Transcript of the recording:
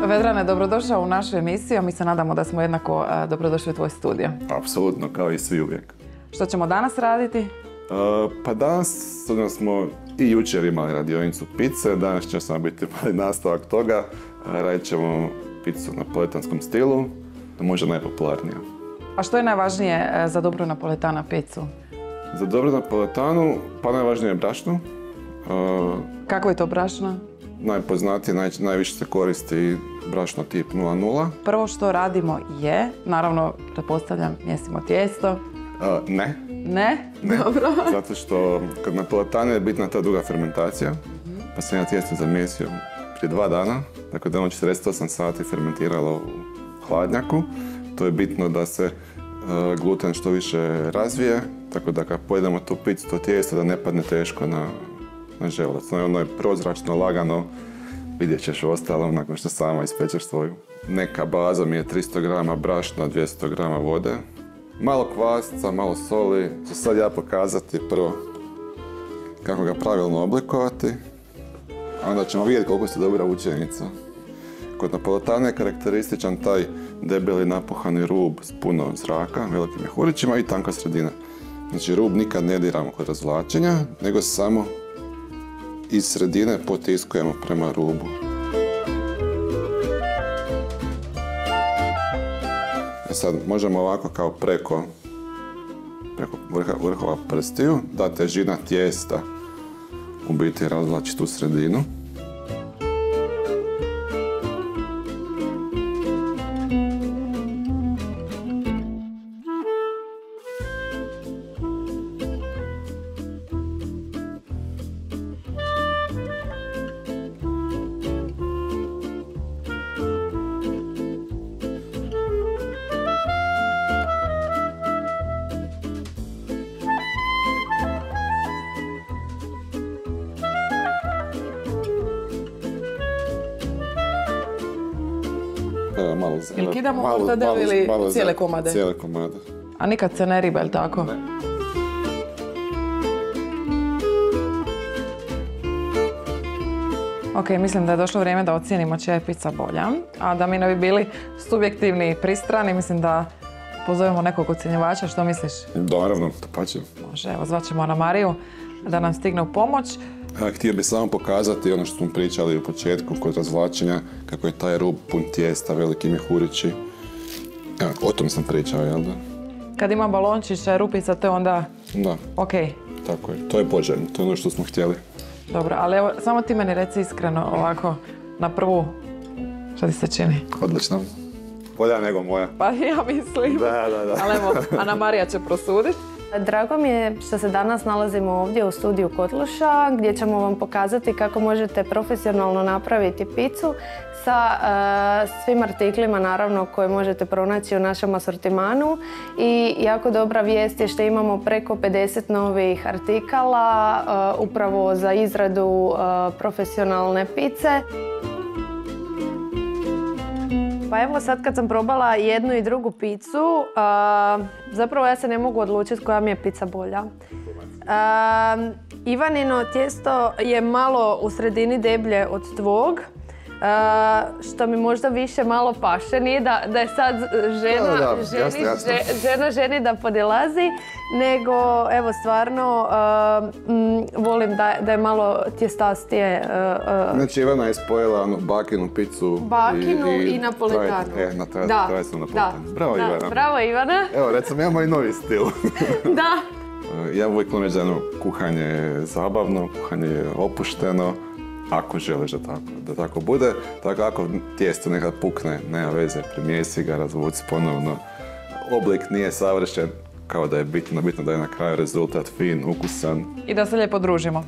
Vedrane, dobrodošao u našu emisiju, a mi se nadamo da smo jednako dobrodošli u tvoj studio. Apsolutno, kao i svi uvijek. Što ćemo danas raditi? Pa danas smo i jučer imali radionicu pice, danas će samo biti nastavak toga. Radit ćemo picu u napolitanskom stilu, možda najpopularnija. A što je najvažnije za dobru napoletana picu? Za dobru napoletanu, pa najvažnije je brašno. Kako je to brašno? Najpoznatije, najviše se koristi brašno tip 00. Prvo što radimo je, naravno, pretpostavljam, mjesimo tijesto. Ne. Ne? Dobro. Zato što kod napoletane je bitna ta duga fermentacija. Pa sam ja tijesto zamjesio prije 2 dana. Dakle, da ono 48 sati fermentiralo u hladnjaku. To je bitno da se gluten što više razvije. Tako da kad pojedemo tu picu, to tijesto da ne padne teško na želudac. Ono je prozračno, lagano. Vidjet ćeš ostalo nakon što sama ispečeš svoju. Neka baza mi je 300 grama brašna, 200 grama vode. Malo kvasca, malo soli. Ću sad ja pokazati prvo kako ga pravilno oblikovati. A onda ćemo vidjeti koliko si dobra učenica. Kod napoletane je karakterističan taj debeli napuhani rub s puno zraka, velikim mjehurićima i tanka sredina. Znači rub nikad ne diramo kod razvlačenja, nego samo iz sredine potiskujemo prema rubu. Sad možemo ovako kao preko vrhova prstiju da težina tijesta u biti razvlači tu sredinu. Ili kidamo možda del ili cijele komade? Cijele komade. A nikad se ne riba, ili tako? Ne. Ok, mislim da je došlo vrijeme da ocijenimo čija je pizza bolja. A da mi ne bi bili subjektivni i pristrani, mislim da pozovemo nekog ocjenjivača. Što misliš? Naravno, to pa će. Može, evo zvaćemo Anamariju da nam stigne u pomoć. Htio bih samo pokazati ono što smo pričali u početku kod razvlačenja, kako je taj rub pun tijesta, veliki mjehurići. Evo, o tom sam pričao, jel da? Kad ima balončića, rupica, to je onda... Da. Ok. Tako je, to je poželjno, to je ono što smo htjeli. Dobro, ali evo, samo ti meni reci iskreno ovako, na prvu, što ti se čini? Odlično. Bolja nego moja. Pa ja mislim. Da. Ali evo, Anamarija će prosuditi. Drago mi je što se danas nalazimo ovdje u studiju Kotluša gdje ćemo vam pokazati kako možete profesionalno napraviti picu sa svim artiklima naravno koje možete pronaći u našem asortimanu i jako dobra vijest je što imamo preko 50 novih artikala upravo za izradu profesionalne pice. Pa evo sad kad sam probala jednu i drugu picu, zapravo ja se ne mogu odlučiti koja mi je pizza bolja. Ivanino tijesto je malo u sredini deblje od tvog, što mi možda više malo paše. Nije da je sad žena ženi da podilazi, nego evo stvarno volim da je malo tjestastije. Znači Ivana je spojila bakinu picu i napoletanu. Tradicionalnu napoletanu. Bravo Ivana. Bravo Ivana. Evo recimo imamo i novi stil. Da. Ja uvijek volim reći da kuhanje je zabavno, kuhanje je opušteno. Ako želiš da tako bude, tako ako tijesto nekad pukne, nema veze, primijesi ga, razvuci ponovno. Oblik nije savršen, kao da je bitno da je na kraju rezultat fin, ukusan. I da se lijepo družimo.